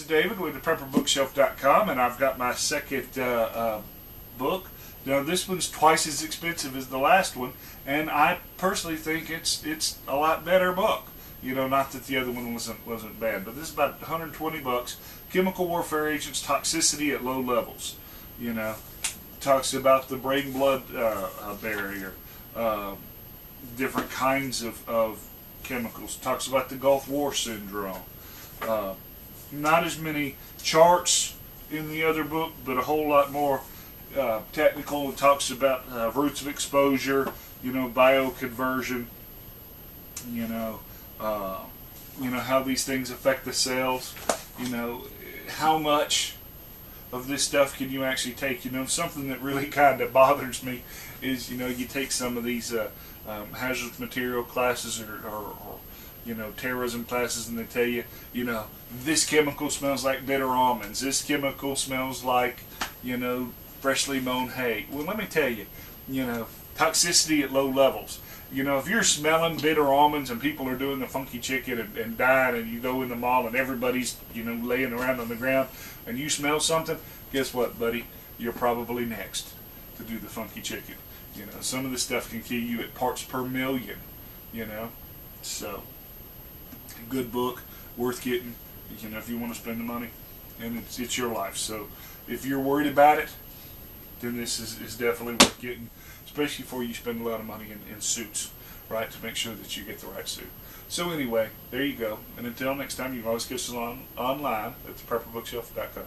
David with theprepperbookshelf.com, and I've got my second book. Now this one's twice as expensive as the last one, and I personally think it's a lot better book. You know, not that the other one wasn't bad, but this is about 120 bucks. Chemical Warfare Agents, Toxicity at Low Levels. You know, talks about the brain-blood barrier, different kinds of chemicals. Talks about the Gulf War syndrome. Not as many charts in the other book, but a whole lot more technical. It talks about routes of exposure, you know, bioconversion, you know how these things affect the cells, you know, how much of this stuff can you actually take. You know, something that really kind of bothers me is, you know, you take some of these hazardous material classes or you know, terrorism classes, and they tell you, you know, this chemical smells like bitter almonds, this chemical smells like, you know, freshly mown hay. Well, let me tell you, you know, toxicity at low levels. You know, if you're smelling bitter almonds and people are doing the funky chicken and dying, and you go in the mall and everybody's, you know, laying around on the ground, and you smell something, guess what, buddy? You're probably next to do the funky chicken. You know, some of this stuff can kill you at parts per million, you know. So, good book, worth getting, you know, if you want to spend the money, and it's your life. So if you're worried about it, then this is definitely worth getting, especially before you spend a lot of money in suits, right, to make sure that you get the right suit. So anyway, there you go, and until next time, you can always get us online at theprepperbookshelf.com.